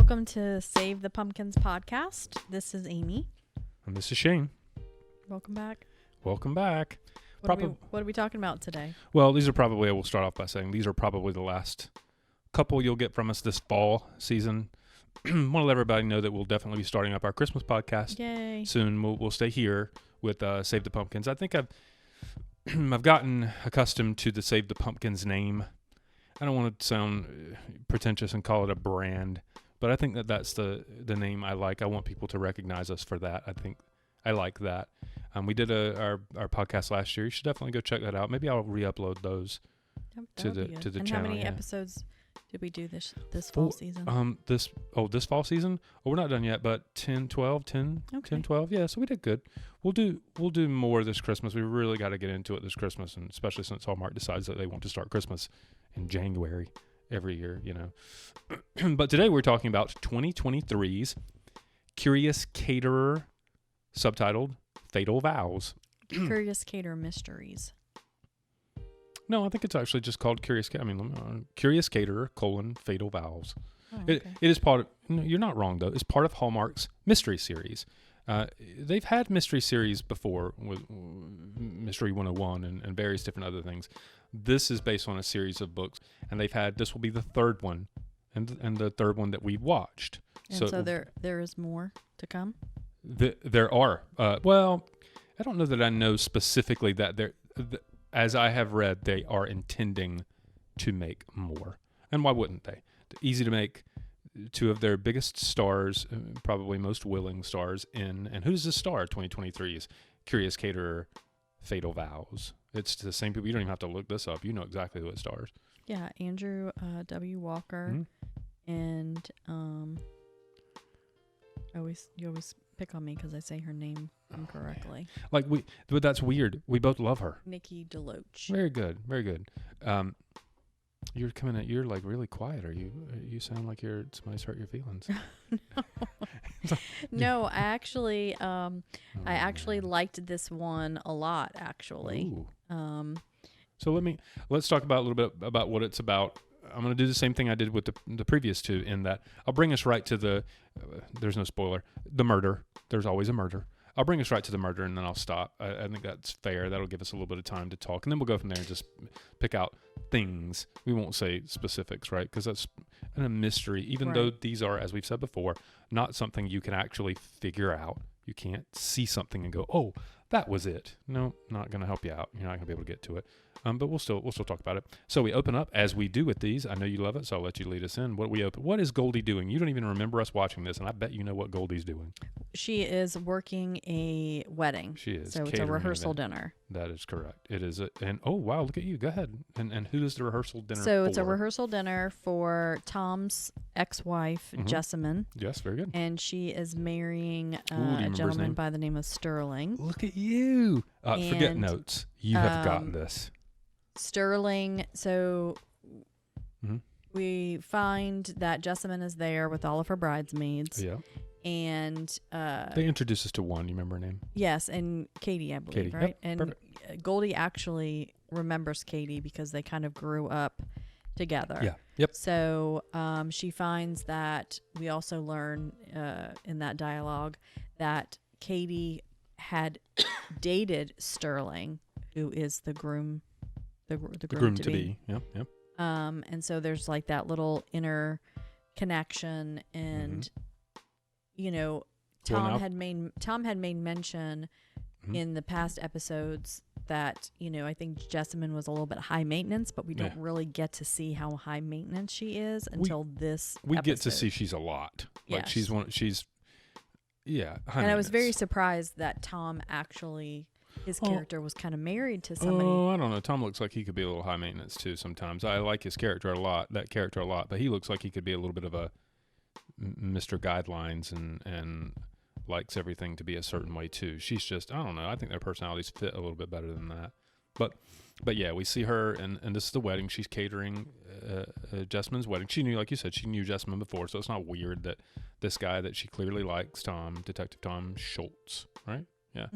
Welcome to Save the Pumpkins podcast. This is Amy. And this is Shane. Welcome back. Welcome back. What are we talking about today? Well, these are probably, I will start off by saying, these are probably the last couple you'll get from us this fall season. Want to let everybody know that we'll definitely be starting up our Christmas podcast Yay. soon. We'll stay here with Save the Pumpkins. I think I've gotten accustomed to the Save the Pumpkins name. I don't want to sound pretentious and call it a brand, but I think that that's the name I like. I want people to recognize us for that. I think I like that. We did our podcast last year. You should definitely go check that out. Maybe I'll re-upload those to the and channel. How many episodes did we do this fall season? This fall season? Oh, we're not done yet, but 10, 12. Yeah, so we did good. We'll do more this Christmas. We really got to get into it this Christmas, and especially since Hallmark decides that they want to start Christmas in January every year, you know. But today we're talking about 2023's Curious Caterer, subtitled Fatal Vows. Curious Caterer Mysteries. No, I think it's actually just called Curious Caterer, Fatal Vows. Oh, okay. It is part of, no, you're not wrong though, it's part of Hallmark's mystery series. They've had mystery series before with Mystery 101 and various different other things. This is based on a series of books, and this will be the third one, and the third one that we've watched. And so there is more to come? There are. Well, I don't know that I know specifically that as I have read, they are intending to make more. And why wouldn't they? Easy to make. Two of their biggest stars, probably most willing stars and who's the star 2023's Curious Caterer, Fatal Vows. It's the same people. You don't even have to look this up. You know exactly who it stars. Yeah, Andrew W. Walker, and you always pick on me because I say her name incorrectly. But that's weird. We both love her. Nikki Deloach. Very good, very good. You're coming at. You're like really quiet. Are you? You sound like somebody's hurt your feelings. No, I actually liked this one a lot. Actually. Ooh. So let's talk about a little bit about what it's about. I'm going to do the same thing I did with the previous two, in that I'll bring us right to there's no spoiler, the murder. There's always a murder. I'll bring us right to the murder, and then I'll stop. I think that's fair. That'll give us a little bit of time to talk, and then we'll go from there and just pick out things. We won't say specifics, right? Because that's a mystery, even though these are, as we've said before, not something you can actually figure out. You can't see something and go, oh, that was it. No, not going to help you out. You're not going to be able to get to it. But we'll still talk about it. So we open up, as we do with these. I know you love it, so I'll let you lead us in. What is Goldie doing? You don't even remember us watching this, and I bet you know what Goldie's doing. She is working a wedding. She is. So it's a rehearsal dinner. That is correct. It is. And oh, wow, look at you. Go ahead. And who is the rehearsal dinner for? So it's a rehearsal dinner for Tom's ex-wife, Jessamine. Yes, very good. And she is marrying a gentleman by the name of Sterling. Look at you. Forget notes. You have got this. Sterling, so we find that Jessamine is there with all of her bridesmaids. Yeah. And they introduce us to one. You remember her name? Yes, and Katie, I believe, right? Yep, and perfect. Goldie actually remembers Katie because they kind of grew up together. Yeah. Yep. So she finds that we also learn in that dialogue that Katie had dated Sterling, who is the groom. The groom to be. Yep. And so there's like that little inner connection, and you know, Tom had made mention in the past episodes that, you know, I think Jessamine was a little bit high maintenance, but we don't really get to see how high maintenance she is until this we episode. Get to see she's a lot. Like yes. And I was very surprised that Tom actually, his character was kind of married to somebody. Oh, I don't know. Tom looks like he could be a little high maintenance too sometimes. I like his character a lot, but he looks like he could be a little bit of a Mr. Guidelines and likes everything to be a certain way too. She's just, I don't know. I think their personalities fit a little bit better than that. But yeah, we see her, and this is the wedding. She's catering Jessamine's wedding. She knew, like you said, she knew Jessamine before, so it's not weird that this guy that she clearly likes, Detective Tom Schultz, right? Yeah.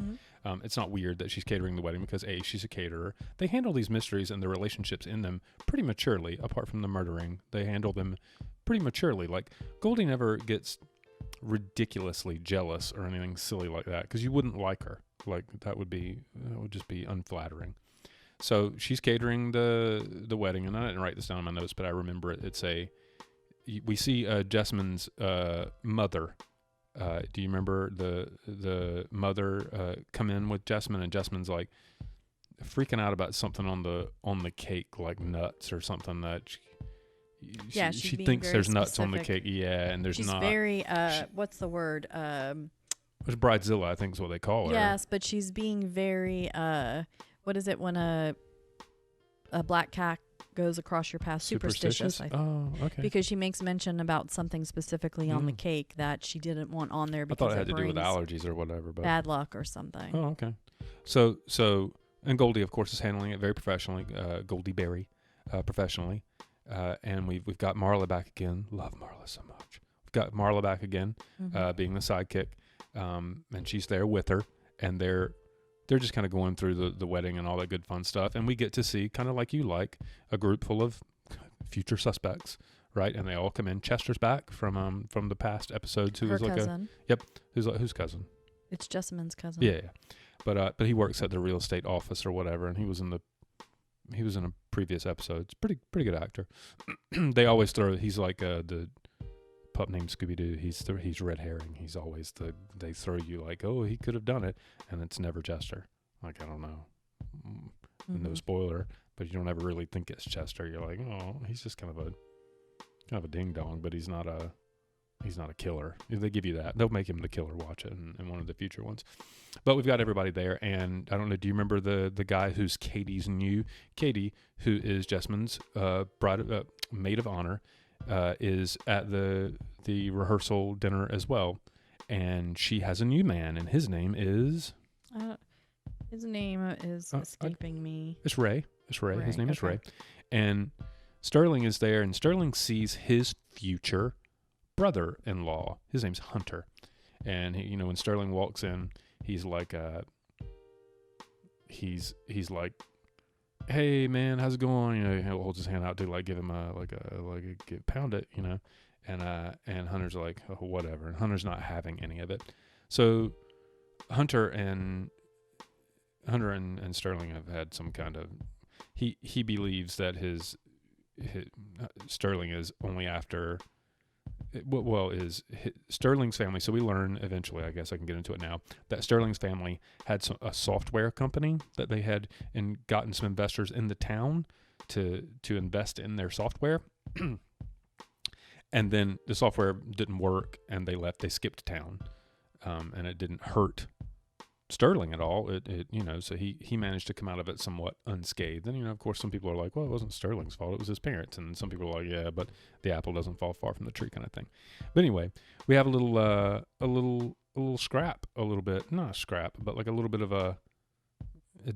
It's not weird that she's catering the wedding because, A, she's a caterer. They handle these mysteries and the relationships in them pretty maturely, apart from the murdering. They handle them pretty maturely. Like Goldie never gets ridiculously jealous or anything silly like that, because you wouldn't like her. Like that would just be unflattering. So she's catering the wedding, and I didn't write this down in my notes, but I remember it. We see Jessamyn's mother. Do you remember the mother come in with Jessamyn, and Jessamyn's like freaking out about something on the cake, like nuts or something that she thinks there's nuts on the cake. Yeah, and there's not. She's very what's the word? It's bridezilla, I think is what they call her. Yes, but she's being very what is it when a black cat goes across your path? Superstitious, I think. Oh, okay. Because she makes mention about something specifically on the cake that she didn't want on there because I thought it had to do with allergies or whatever. But bad luck or something. Oh, okay. So and Goldie, of course, is handling it very professionally. Goldie Berry, professionally. And we've got Marla back again. Love Marla so much. We've got Marla back again, being the sidekick. And she's there with her, and they're just kind of going through the wedding and all that good fun stuff. And we get to see, kind of like you like, a group full of future suspects, right? And they all come in. Chester's back from the past episodes. Her cousin. Whose cousin? It's Jessamyn's cousin. Yeah. But he works at the real estate office or whatever, and he was in a previous episode. It's pretty good actor. They always he's like the pup named Scooby-Doo. He's red herring. He's always they throw you like, oh, he could have done it, and it's never Chester. Like, I don't know. No spoiler, but you don't ever really think it's Chester. You're like, oh, he's just kind of a ding dong, but he's not a killer. They give you that. They'll make him the killer. Watch it in one of the future ones. But we've got everybody there, and I don't know. Do you remember the guy who's Katie's Katie, who is Jessamyn's maid of honor, is at the rehearsal dinner as well, and she has a new man, and his name is. His name is escaping me. It's Ray. His name is Ray, and Sterling is there, and Sterling sees his future brother-in-law. His name's Hunter, and he, when Sterling walks in, he's like, he's like, hey man, how's it going? He holds his hand out to like give him pound it, and Hunter's like, oh, whatever, and Hunter's not having any of it. So Hunter and Sterling have had some kind of, he believes that his Sterling is only after. Is Sterling's family. So we learn eventually, I guess I can get into it now, that Sterling's family had a software company that they had and gotten some investors in the town to invest in their software. And then the software didn't work and they left. They skipped town, and it didn't hurt Sterling at all. So he managed to come out of it somewhat unscathed. And of course, some people are like, well, it wasn't Sterling's fault, it was his parents. And some people are like, yeah, but the apple doesn't fall far from the tree, kind of thing. But anyway, we have a little scrap, not a scrap, but like a little bit of a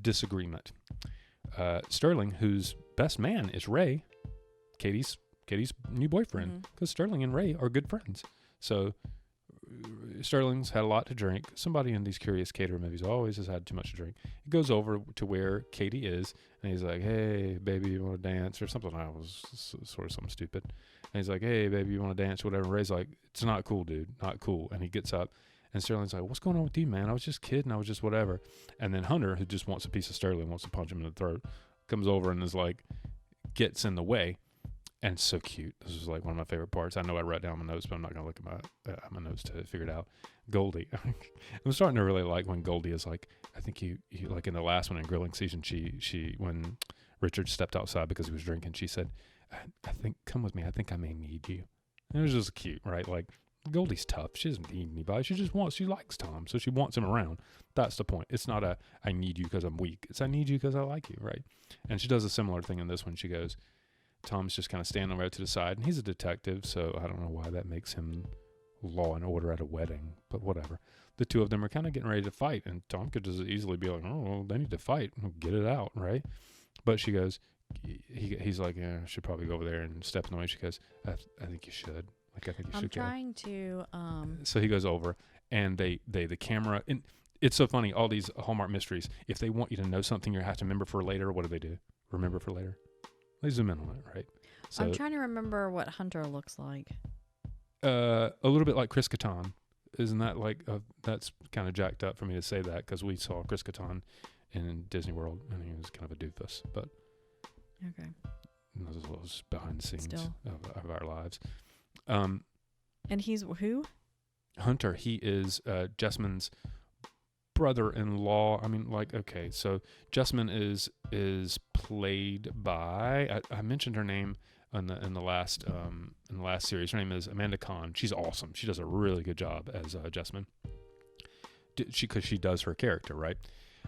disagreement. Sterling, whose best man is Ray, Katie's new boyfriend, because Sterling and Ray are good friends. So Sterling's had a lot to drink. Somebody in these Curious Caterer movies always has had too much to drink. He goes over to where Katie is, and he's like, hey, baby, you want to dance? Or something. I was sort of something stupid. And he's like, hey, baby, you want to dance? Whatever. Ray's like, it's not cool, dude. Not cool. And he gets up, and Sterling's like, what's going on with you, man? I was just kidding. I was just whatever. And then Hunter, who just wants a piece of Sterling, wants to punch him in the throat, comes over and is like, gets in the way. And so cute. This was like one of my favorite parts. I know I wrote down my notes, but I'm not going to look at my notes to figure it out. Goldie. I'm starting to really like when Goldie is like, I think you like in the last one in grilling season, she when Richard stepped outside because he was drinking, she said, I think, come with me. I think I may need you. And it was just cute, right? Like Goldie's tough. She doesn't need anybody. She likes Tom. So she wants him around. That's the point. It's not I need you because I'm weak. It's I need you because I like you, right? And she does a similar thing in this one. She goes, Tom's just kind of standing right to the side, and he's a detective, so I don't know why that makes him law and order at a wedding, but whatever. The two of them are kind of getting ready to fight, and Tom could just easily be like, oh, well, they need to fight. Get it out, right? But she goes, he's like, yeah, I should probably go over there and step in the way. She goes, I think you should. Like, I think you should. I'm trying to. So he goes over, and the camera, and it's so funny, all these Hallmark mysteries, if they want you to know something you have to remember for later, what do? Remember for later? They zoom in on it, right? So I'm trying to remember what Hunter looks like. a little bit like Chris Kattan. Isn't that like that's kind of jacked up for me to say that because we saw Chris Kattan in Disney World and he was kind of a doofus, but okay, those behind the scenes of our lives. And he's who? Hunter. He is Jessamyn's brother-in-law. I mean, like, okay, so Jessamyn is played by I mentioned her name in the last series. Her name is Amanda Kahn. She's awesome. She does a really good job as Jessamyn. Because she does her character, right?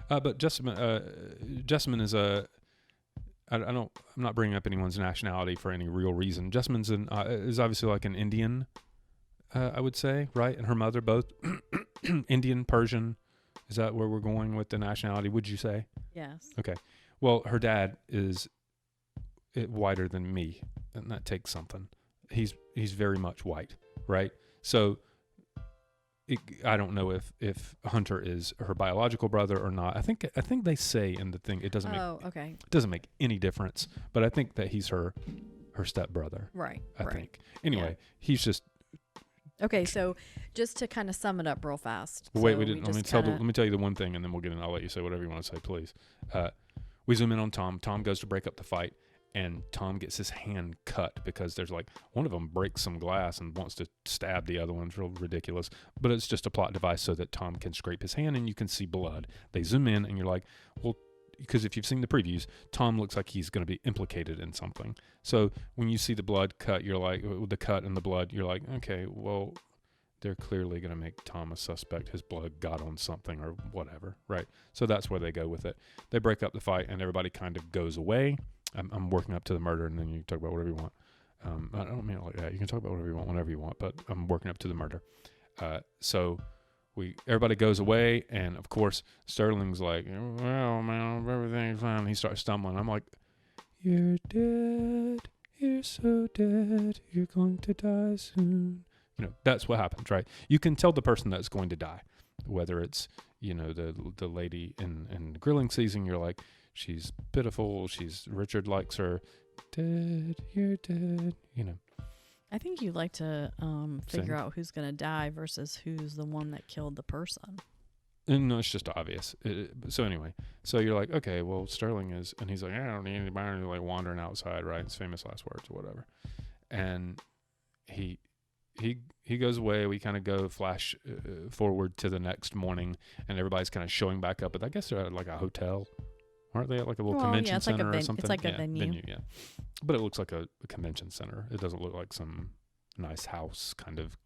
But Jessamyn is I'm not bringing up anyone's nationality for any real reason. Jessamyn's is obviously like an Indian, I would say, right? And her mother both Indian, Persian. Is that where we're going with the nationality? Would you say? Yes. Okay. Well, her dad is whiter than me, and that takes something. He's very much white, right? So I don't know if Hunter is her biological brother or not. I think they say in the thing it doesn't make any difference. But I think that he's her stepbrother. Right. I think. Anyway, he's just. Okay, so just to kind of sum it up real fast. Wait, we didn't. Let me tell you the one thing, and then we'll get in. I'll let you say whatever you want to say, please. We zoom in on Tom. Tom goes to break up the fight, and Tom gets his hand cut because there's like one of them breaks some glass and wants to stab the other one. It's real ridiculous, but it's just a plot device so that Tom can scrape his hand and you can see blood. They zoom in, and you're like, well, because if you've seen the previews, Tom looks like he's going to be implicated in something. So when you see the blood cut, you're like, the cut and the blood, you're like, okay, well, they're clearly going to make Tom a suspect. His blood got on something or whatever, right? So that's where they go with it. They break up the fight, and everybody kind of goes away. I'm working up to the murder, and then you can talk about whatever you want. I don't mean it like that. You can talk about whatever you want, whenever you want, but I'm working up to the murder. So everybody goes away, and of course Sterling's like, well, man, everything's fine. He starts stumbling. I'm like, you're dead. You're so dead. You're going to die soon. That's what happens, right? You can tell the person that's going to die, whether it's, the lady in grilling season, you're like, she's pitiful. Richard likes her. Dead. You're dead. I think you like to figure out who's going to die versus who's the one that killed the person. And no, it's just obvious. So anyway, so you're like, okay, well, Sterling is, and he's like, I don't need anybody like wandering outside, right? It's famous last words or whatever. And he goes away. We kind of go flash forward to the next morning, and everybody's kind of showing back up. But I guess they're at like a hotel. Aren't they at like a little convention center or something? It's like a venue. Yeah. But it looks like a convention center. It doesn't look like some nice house kind of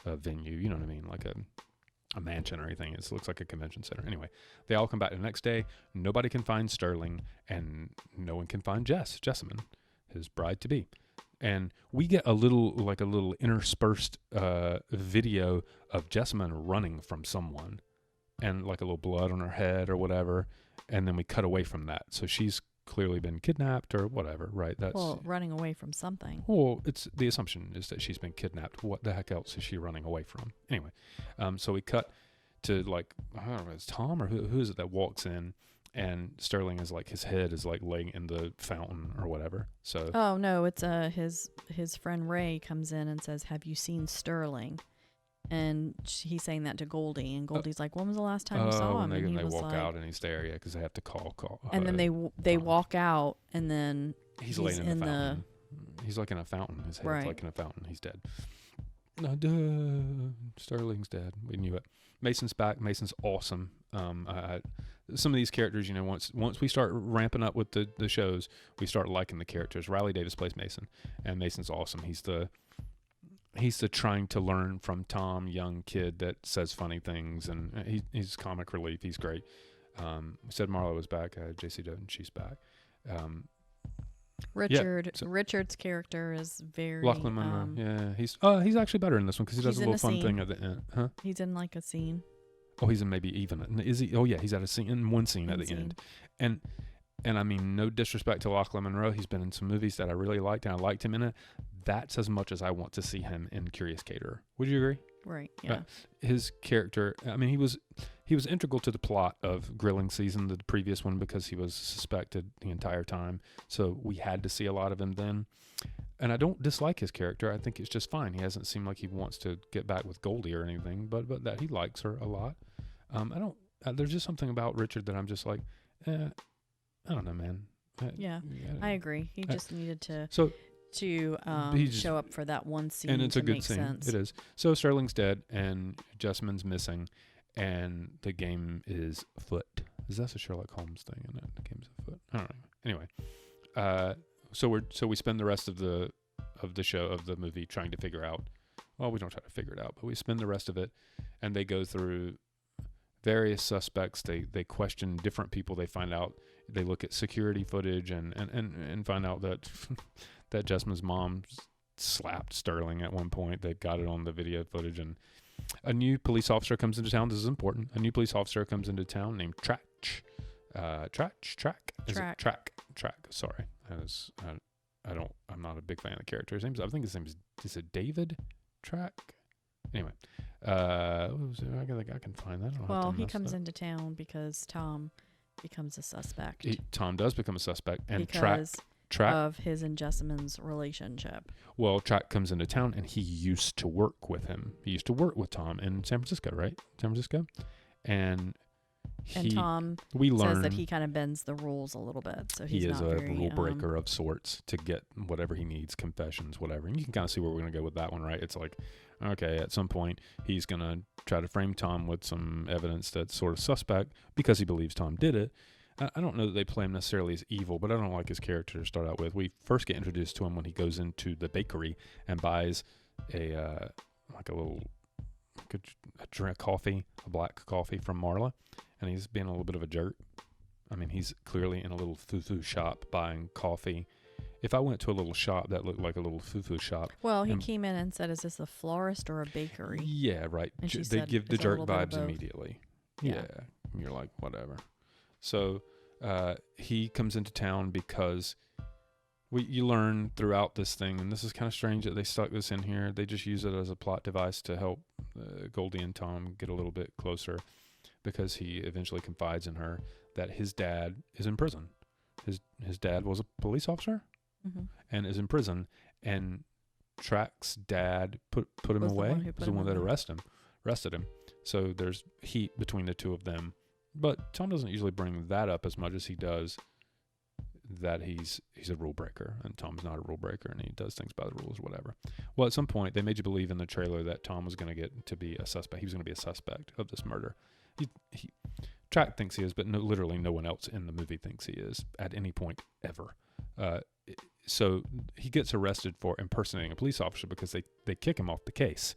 venue. You know what I mean? Like a mansion or anything. It looks like a convention center. Anyway, they all come back the next day. Nobody can find Sterling, and no one can find Jessamyn, his bride-to-be. And we get a little interspersed video of Jessamyn running from someone, and like a little blood on her head or whatever. And then we cut away from that. So she's clearly been kidnapped or whatever, right? Running away from something. Well, it's the assumption is that she's been kidnapped. What the heck else is she running away from? Anyway, so we cut to like, I don't know, it's Tom or who is it that walks in, and Sterling is like, his head is like laying in the fountain or whatever. So oh no, it's his friend Ray comes in and says, "Have you seen Sterling?" And he's saying that to Goldie, and Goldie's like, "When was the last time you saw him?" And they walk out, and he's there, because they have to call. And then they walk out, and then he's laying in the fountain. He's like in a fountain. His head's like in a fountain. He's dead. Sterling's dead. We knew it. Mason's back. Mason's awesome. Some of these characters, once we start ramping up with the shows, we start liking the characters. Riley Davis plays Mason, and Mason's awesome. He's the trying to learn from Tom young kid that says funny things, and he's comic relief. He's great. We said Marla was back. JC Doden, she's back. Richard's character is very Lachlan Monroe. He's actually better in this one because he does a little fun thing at the end. Huh? He's in like a scene. Oh, he's in maybe even. Is he? Oh yeah, he's at a scene in one scene at the end. And I mean, no disrespect to Lachlan Monroe. He's been in some movies that I really liked, and I liked him in it. That's as much as I want to see him in Curious Caterer. Would you agree? Right, yeah. His character, I mean, he was integral to the plot of Grilling Season, the previous one, because he was suspected the entire time. So we had to see a lot of him then. And I don't dislike his character. I think it's just fine. He hasn't seemed like he wants to get back with Goldie or anything, but that he likes her a lot. There's just something about Richard that I'm just like, I don't know, man. I agree. He just needed to show up for that one scene, and it's a good scene. Sense. It is. So Sterling's dead, and Jessamyn's missing, and the game is afoot. Is that a Sherlock Holmes thing? And the game's afoot. I don't know. Anyway, so we spend the rest of the movie trying to figure out. Well, we don't try to figure it out, but we spend the rest of it, and they go through various suspects. They question different people. They find out. They look at security footage and find out that that Jessamyn's mom slapped Sterling at one point. They've got it on the video footage, and a new police officer comes into town. This is important. A new police officer comes into town named Track. Sorry, I'm not a big fan of the character's names. I think his name is it David Track? Anyway, I can find that. Well, he comes into town because Tom becomes a suspect. Tom does become a suspect, and because Track of his and Jessamyn's relationship. Well, Track comes into town, and he used to work with him. He used to work with Tom in San Francisco, right? San Francisco, and Tom says that he kind of bends the rules a little bit. So he is a rule breaker of sorts to get whatever he needs, confessions, whatever. And you can kind of see where we're going to go with that one, right? It's like, okay, at some point, he's going to try to frame Tom with some evidence that's sort of suspect because he believes Tom did it. I don't know that they play him necessarily as evil, but I don't like his character to start out with. We first get introduced to him when he goes into the bakery and buys a black coffee from Marla. And he's being a little bit of a jerk. I mean, he's clearly in a little foo-foo shop buying coffee. If I went to a little shop that looked like a little foo-foo shop. Well, he came in and said, is this a florist or a bakery? Yeah, right. They give the jerk vibes immediately. Yeah. And you're like, whatever. So he comes into town because you learn throughout this thing, and this is kind of strange that they stuck this in here. They just use it as a plot device to help Goldie and Tom get a little bit closer, because he eventually confides in her that his dad is in prison. His dad was a police officer and is in prison, and Track's dad put him away. Was the one that arrested him. So there's heat between the two of them. But Tom doesn't usually bring that up as much as he does that he's a rule breaker, and Tom's not a rule breaker, and he does things by the rules, whatever. Well, at some point, they made you believe in the trailer that Tom was going to get to be a suspect. He was going to be a suspect of this murder. Track thinks he is, but literally no one else in the movie thinks he is at any point ever. So he gets arrested for impersonating a police officer because they kick him off the case.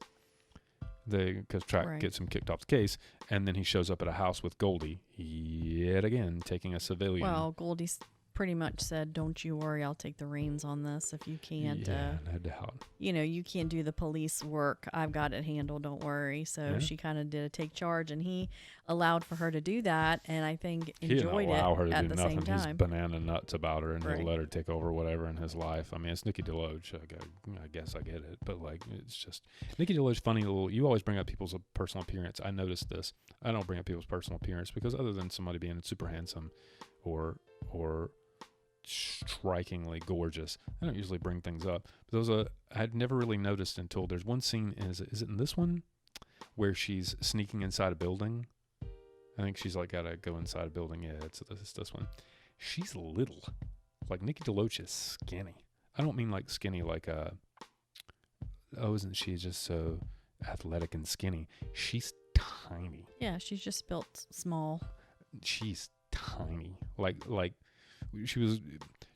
Because Track gets him kicked off the case, and then he shows up at a house with Goldie yet again, taking a civilian. Well, Goldie's pretty much said, don't you worry, I'll take the reins on this. If you can't, no doubt. You can't do the police work. I've got it handled, don't worry. So she kind of did take charge, and he allowed for her to do that, and I think enjoyed it at the same time. He's banana nuts about her, and he'll let her take over whatever in his life. I mean, it's Nikki Deloach. I guess I get it, but it's just Nikki Deloach. Funny little. You always bring up people's personal appearance. I noticed this. I don't bring up people's personal appearance because other than somebody being super handsome, or strikingly gorgeous, I don't usually bring things up. But I had never really noticed until there's one scene. Is it in this one where she's sneaking inside a building? I think she's got to go inside a building. Yeah, it's this one. She's little. Like Nikki Deloach is skinny. I don't mean like skinny isn't she just so athletic and skinny? She's tiny. Yeah, she's just built small. She's tiny. Like she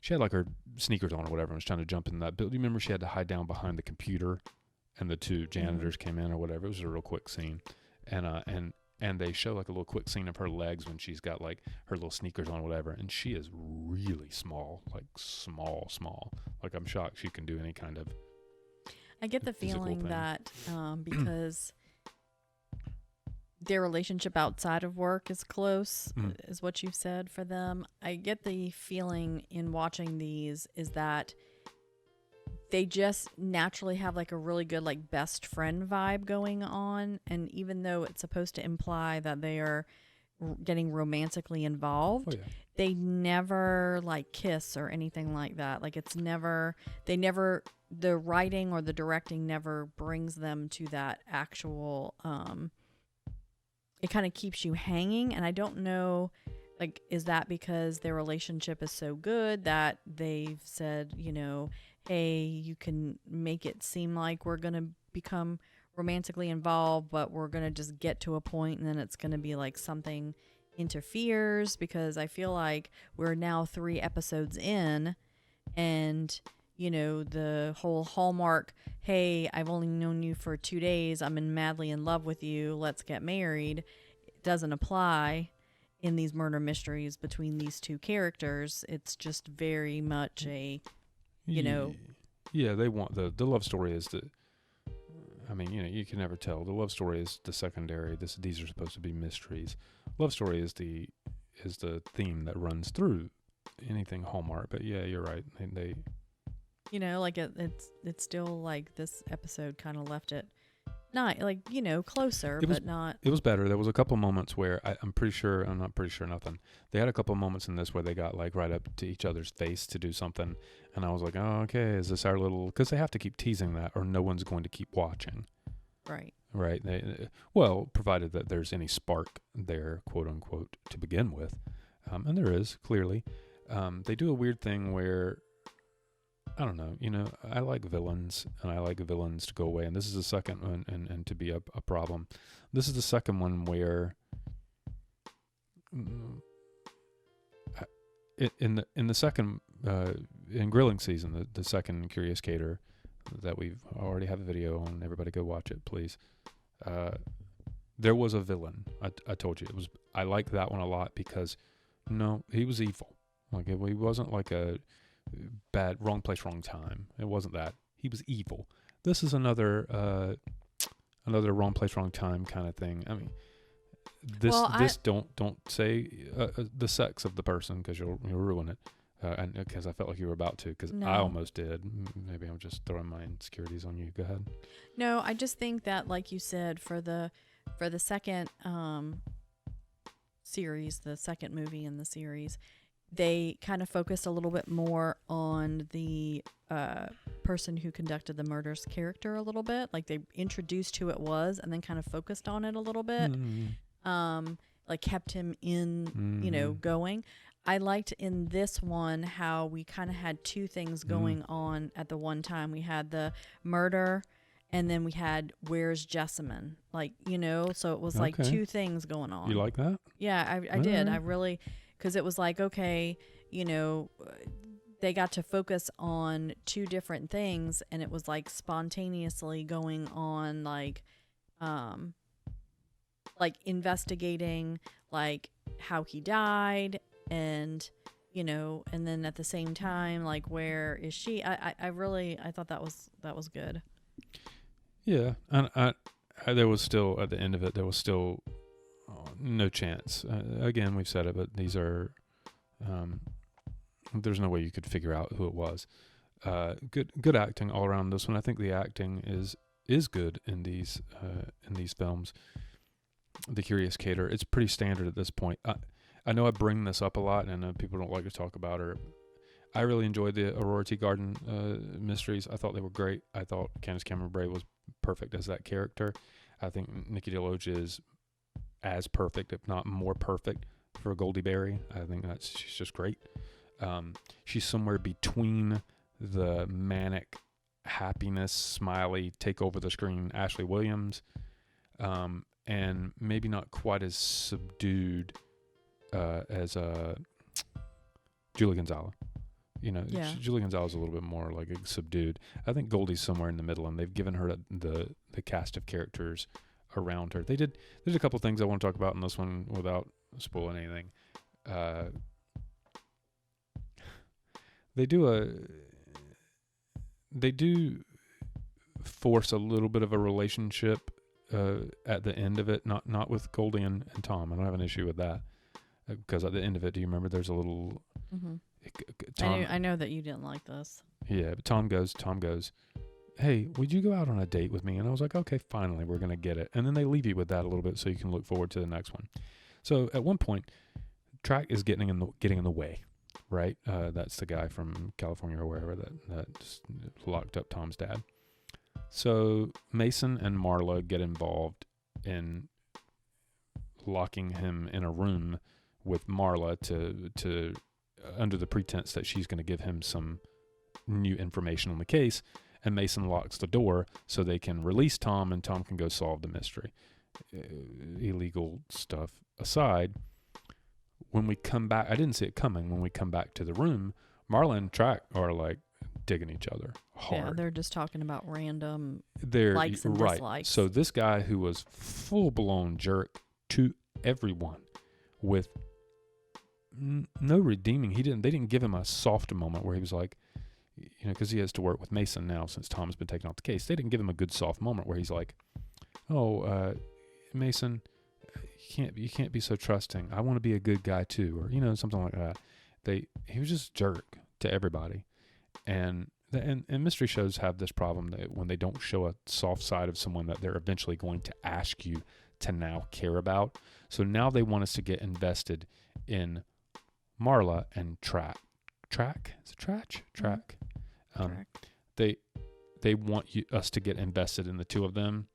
had like her sneakers on or whatever and was trying to jump in that building. Do you remember she had to hide down behind the computer and the two janitors came in or whatever? It was a real quick scene. And they show like a little quick scene of her legs when she's got like her little sneakers on or whatever. And she is really small, like small. Like I'm shocked she can do any kind of I get the feeling that because their relationship outside of work is close, is what you've said for them. I get the feeling in watching these is that they just naturally have like a really good like best friend vibe going on, and even though it's supposed to imply that they are getting romantically involved, they never like kiss or anything like that. Like it's never, the writing or the directing never brings them to that actual, it kind of keeps you hanging. And I don't know, like, is that because their relationship is so good that they've said, you know, hey, you can make it seem like we're going to become romantically involved, but we're going to just get to a point and then it's going to be like something interferes, because I feel like we're now 3 episodes in and, you know, the whole Hallmark, hey, I've only known you for 2 days, madly in love with you, let's get married, it doesn't apply in these murder mysteries between these 2 characters. It's just very much a, you know. Yeah, they want the love story is the, I mean, you know, you can never tell. The love story is the secondary. These are supposed to be mysteries. Love story is the theme that runs through anything Hallmark. But yeah, you're right. They you know, like it's still like this episode kind of left it not like, you know, closer, but not. It was better. There was a couple moments where I'm not pretty sure nothing. They had a couple moments in this where they got like right up to each other's face to do something. And I was like, oh, okay, is this our little, because they have to keep teasing that or no one's going to keep watching. Right. Right. Well, provided that there's any spark there, quote unquote, to begin with. And there is, clearly. They do a weird thing where, I don't know, you know, I like villains and I like villains to go away. And this is the second one and to be a problem. This is the second one where in the second, in grilling season, the second Curious Caterer that we've already have a video on, everybody go watch it, please. There was a villain. I told you I like that one a lot because no, he was evil. Like he wasn't like a bad, wrong place, wrong time. It wasn't that. He was evil. This is another wrong place, wrong time kind of thing. I mean, don't say the sex of the person because you'll ruin it. And because I felt like you were about to, because I almost did. Maybe I'm just throwing my insecurities on you. Go ahead. No, I just think that, like you said, for the second series, the second movie in the series, they kind of focused a little bit more on the person who conducted the murder's character a little bit. Like they introduced who it was and then kind of focused on it a little bit. Like kept him in, you know, going. I liked in this one how we kind of had 2 things going on at the one time. We had the murder and then we had where's Jessamine? Like, you know, so it was like 2 things going on. You like that? Yeah, I did. I really, because it was like, okay, you know, they got to focus on 2 different things and it was like spontaneously going on like investigating like how he died and, you know, and then at the same time, like, where is she? I thought that was good. Yeah. And there was still, at the end of it, there was still no chance. Again, we've said it, but these are, there's no way you could figure out who it was. Good acting all around this one. I think the acting is good in these films. The Curious Caterer, it's pretty standard at this point. I know I bring this up a lot, and I know people don't like to talk about her. I really enjoyed the Aurora Tea Garden mysteries. I thought they were great. I thought Candace Cameron Bure was perfect as that character. I think Nikki Deloach is as perfect, if not more perfect, for Goldie Berry. I think she's just great. She's somewhere between the manic, happiness, smiley, take over the screen Ashley Williams, and maybe not quite as subdued as Julie Gonzalez. You know, Julie Gonzalez is a little bit more like subdued. I think Goldie's somewhere in the middle, and they've given her the cast of characters around her. There's a couple things I want to talk about in this one without spoiling anything. They do force a little bit of a relationship at the end of it, not with Goldie and Tom. I don't have an issue with that because at the end of it, do you remember there's a little Tom, I know that you didn't like this. Yeah, but Tom goes, hey, would you go out on a date with me? And I was like, okay, finally, we're going to get it. And then they leave you with that a little bit so you can look forward to the next one. So at one point, Track is getting in the way, right? That's the guy from California or wherever that just locked up Tom's dad. So Mason and Marla get involved in locking him in a room with Marla to under the pretense that she's going to give him some new information on the case, and Mason locks the door so they can release Tom and Tom can go solve the mystery. Illegal stuff aside, when we come back, I didn't see it coming. When we come back to the room, Marla and Track are like digging each other hard. Yeah, they're just talking about random likes and dislikes. So this guy who was full-blown jerk to everyone with no redeeming, they didn't give him a soft moment where he was like, because he has to work with Mason now since Tom's been taken off the case. They didn't give him a good soft moment where he's like, Mason, you can't be so trusting. I want to be a good guy too, or something like that. He was just jerk to everybody, and mystery shows have this problem that when they don't show a soft side of someone that they're eventually going to ask you to now care about. So now they want us to get invested in Marla and Track. Is it Track? Track. They want us to get invested in the two of them,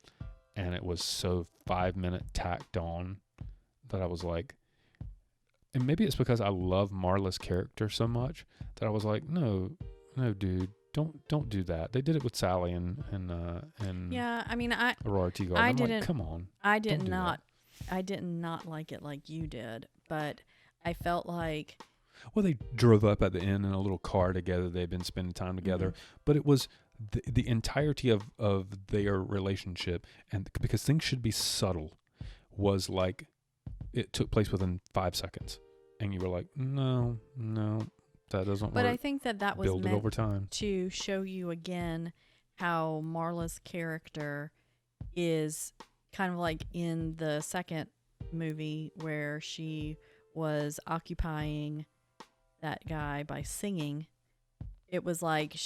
and it was so 5-minute tacked on that I was like, and maybe it's because I love Marla's character so much that I was like, no, dude, don't do that. They did it with Sally and yeah. I mean, Aurora Teagle. I'm like, come on. I did not like it like you did, but I felt like. Well, they drove up at the end in a little car together. They've been spending time together, but it was the entirety of their relationship, and because things should be subtle, was like it took place within 5 seconds, and you were like, no, that doesn't work. But I think that was build meant it over time to show you again how Marla's character is kind of like in the second movie where she was occupying that guy by singing. It was like,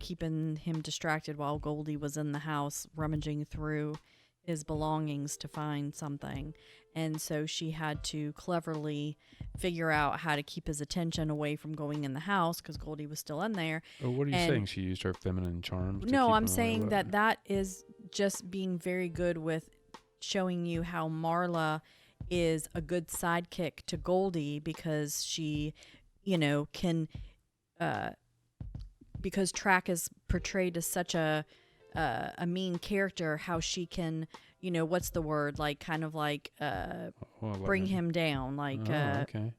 keeping him distracted while Goldie was in the house rummaging through his belongings to find something. And so she had to cleverly figure out how to keep his attention away from going in the house because Goldie was still in there. Oh, what are you saying? She used her feminine charms? No, I'm saying that is just being very good with showing you how Marla is a good sidekick to Goldie because she, can, because Track is portrayed as such a mean character, how she can, what's the word? Like, kind of like, bring him down. Like, okay.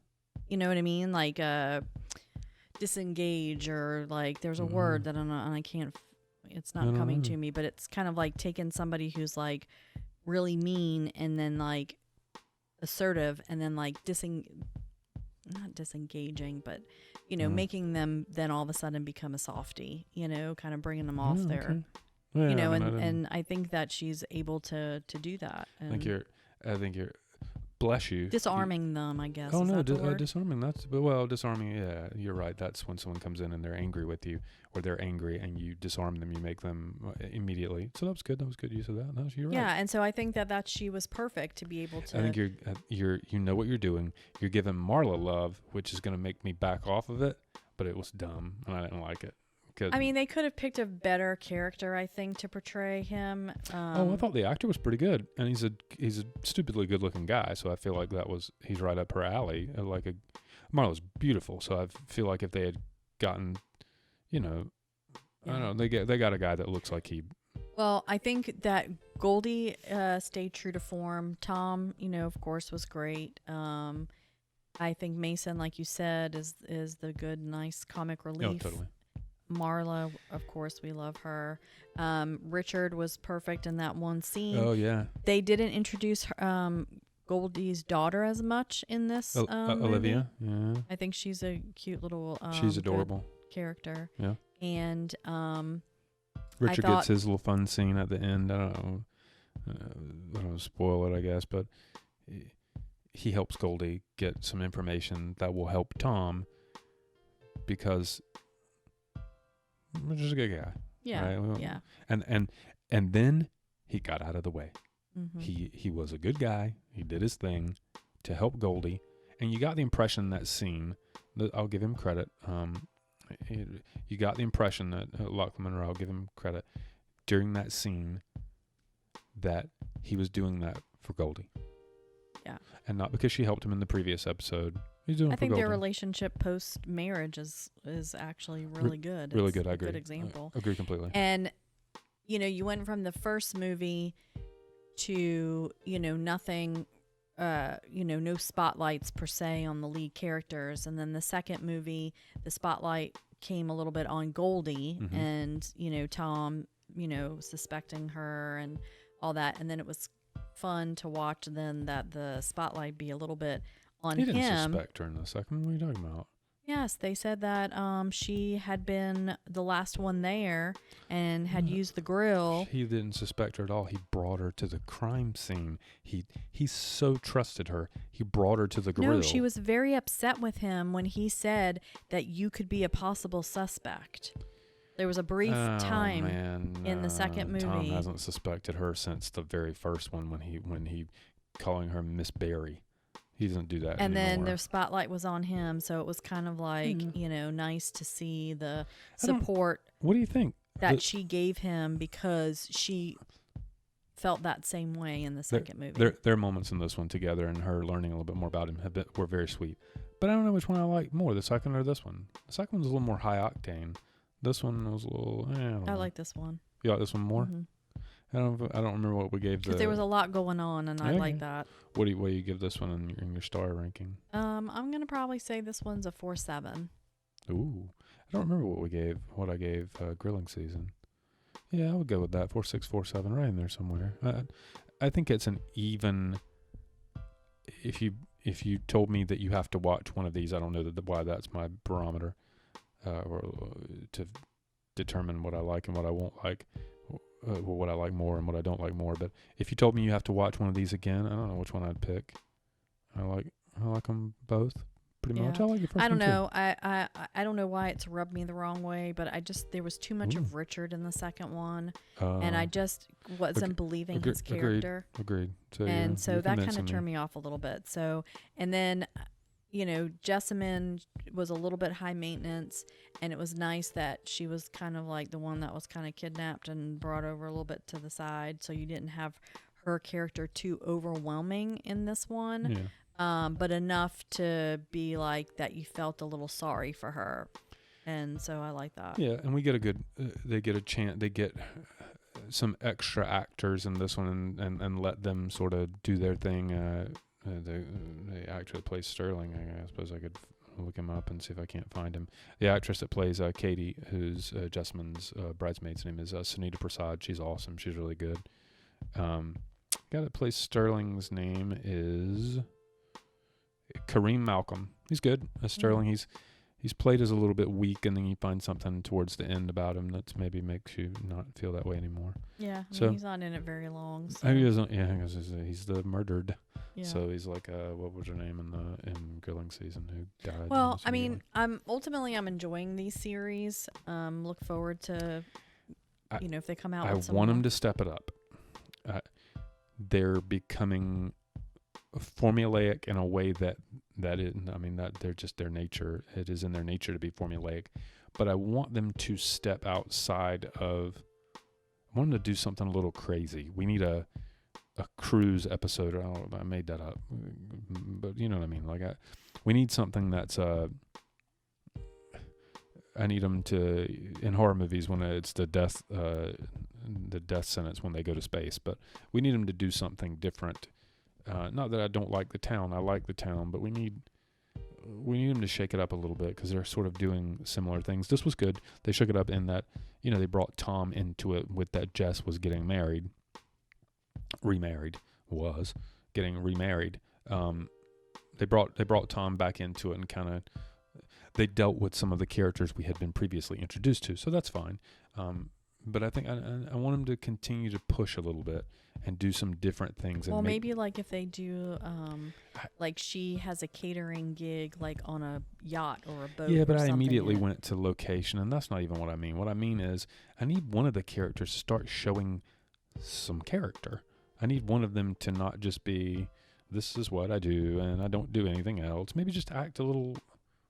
You know what I mean? Like, disengage, or like, there's a word that I can't, it's not coming to me, but it's kind of like taking somebody who's like really mean and then like assertive and then like not disengaging, but making them then all of a sudden become a softie, kind of bringing them off there, okay. Yeah, and I think that she's able to do that. And I think you're bless you. Disarming them, I guess. Oh, no, disarming. Disarming. Yeah, you're right. That's when someone comes in and they're angry with you, or they're angry and you disarm them. You make them immediately. So that was good. That was good use of that. No, you're right. Yeah, and so I think that she was perfect to be able to. I think you know what you're doing. You're giving Marla love, which is going to make me back off of it, but it was dumb and I didn't like it. I mean, they could have picked a better character, I think, to portray him. I thought the actor was pretty good, and he's a stupidly good-looking guy. So I feel like he's right up her alley. Marla's beautiful, so I feel like if they had gotten, I don't know, they got a guy that looks like he. Well, I think that Goldie stayed true to form. Tom, of course, was great. I think Mason, like you said, is the good, nice comic relief. Oh, totally. Marla, of course, we love her. Richard was perfect in that one scene. Oh, yeah. They didn't introduce Goldie's daughter as much in this Olivia, movie. Yeah. I think she's a cute little she's adorable character. Yeah. And Richard gets his little fun scene at the end. I don't know, spoil it, I guess, but he helps Goldie get some information that will help Tom because we're just a good guy. Yeah. Right? Yeah. And then he got out of the way. Mm-hmm. He was a good guy. He did his thing to help Goldie. And you got the impression in that scene that I'll give him credit. You got the impression that Lachlan Monroe, I'll give him credit, during that scene that he was doing that for Goldie. Yeah. And not because she helped him in the previous episode. He's doing it I for think Goldie. their relationship post marriage is actually really good. Really It's good. I a agree. Good example. I agree completely. And you went from the first movie to nothing, no spotlights per se on the lead characters, and then the second movie, the spotlight came a little bit on Goldie, Mm-hmm. and Tom, suspecting her and all that, and then it was fun to watch then that the spotlight be a little bit on him. He didn't suspect her in the second. What are you talking about? Yes, they said that she had been the last one there and had used the grill. He didn't suspect her at all. He brought her to the crime scene. He so trusted her. He brought her to the grill. No, she was very upset with him when he said that you could be a possible suspect. There was a brief time in the second movie. Tom hasn't suspected her since the very first one when he calling her Miss Barry. He doesn't do that and anymore. then the spotlight was on him, so it was kind of like, nice to see the support. What do you think? That she gave him because she felt that same way in the second movie. Their moments in this one together and her learning a little bit more about him were very sweet. But I don't know which one I like more, the second or this one. The second one's a little more high octane. This one was a little, I like this one. You like this one more? Mm-hmm. I don't remember what we gave because there was a lot going on, and I like that. What do you give this one in your star ranking? I'm gonna probably say this one's a 4.7. Ooh, I don't remember what I gave Grilling Season. Yeah, I would go with that 4.6, 4.7, right in there somewhere. I think it's an even. If you told me that you have to watch one of these, I don't know why that's my barometer, or to determine what I like and what I won't like. What I like more and what I don't like more. But if you told me you have to watch one of these again, I don't know which one I'd pick. I like them both pretty much. I like the first one. I don't know. I don't know why it's rubbed me the wrong way, but there was too much of Richard in the second one, and I just wasn't believing his character. Agreed. So so that kind of turned me off a little bit. So, and then, Jessamine was a little bit high maintenance, and it was nice that she was kind of like the one that was kind of kidnapped and brought over a little bit to the side, so you didn't have her character too overwhelming in this one, but enough to be like that you felt a little sorry for her, and so I like that. Yeah, and we get a good, they get a chance, they get some extra actors in this one and let them sort of do their thing. The actor that plays Sterling, I suppose I could look him up and see if I can't find him. The actress that plays Katie, who's Jessamine's bridesmaid's name is Sunita Prasad. She's awesome. She's really good. Guy that plays Sterling's name is Kareem Malcolm. He's good as Sterling. He's played as a little bit weak, and then you find something towards the end about him that maybe makes you not feel that way anymore. Yeah, he's not in it very long. So. He doesn't. Yeah, because he's the murdered. Yeah. So he's like, what was her name in Grilling Season who died? Well, I mean, I'm enjoying these series. Look forward to, if they come out. I want them to step it up. They're becoming formulaic in a way that they're just their nature. It is in their nature to be formulaic, but I want them to step outside of. I want them to do something a little crazy. We need a cruise episode. I made that up, but you know what I mean. Like we need something that's I need them to, in horror movies, when it's the death sentence when they go to space, but we need them to do something different. Not that I don't like the town. I like the town, but we need them to shake it up a little bit because they're sort of doing similar things. This was good. They shook it up in that, they brought Tom into it with that Jess was getting remarried. They brought Tom back into it and kind of they dealt with some of the characters we had been previously introduced to, so that's fine. but I think I want them to continue to push a little bit and do some different things. Well, maybe like if they do, like she has a catering gig, like on a yacht or a boat. Yeah, but I immediately went to location, and that's not even what I mean. What I mean is I need one of the characters to start showing some character. I need one of them to not just be, this is what I do, and I don't do anything else. Maybe just act a little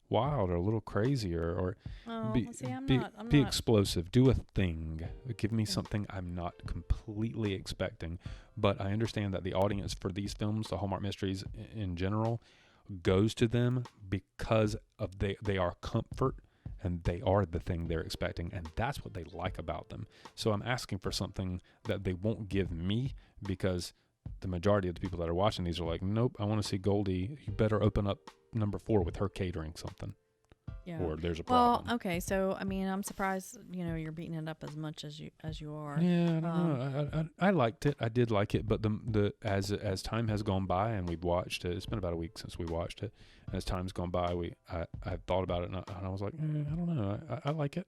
wild or a little crazier, or be explosive. Do a thing. Give me something I'm not completely expecting. But I understand that the audience for these films, the Hallmark mysteries in general, goes to them because of they are comfort, and they are the thing they're expecting, and that's what they like about them. So I'm asking for something that they won't give me, because the majority of the people that are watching these are like, nope, I want to see Goldie. You better open up number 4 with her catering something. Yeah. Or there's a problem. Well, okay, so I mean, I'm surprised, you're beating it up as much as you are. Yeah, I don't know. I liked it. I did like it, but the as time has gone by and we've watched it, it's been about a week since we watched it. As time's gone by, I thought about it, and I was like, I don't know. I like it.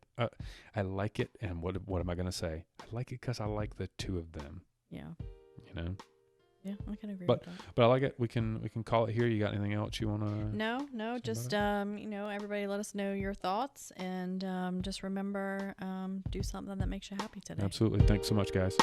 I like it, and what am I gonna say? I like it because I like the two of them. Yeah. Yeah, I can agree with that. But I like it. We can call it here. You got anything else you want to? No, just everybody let us know your thoughts, and just remember, do something that makes you happy today. Absolutely. Thanks so much, guys.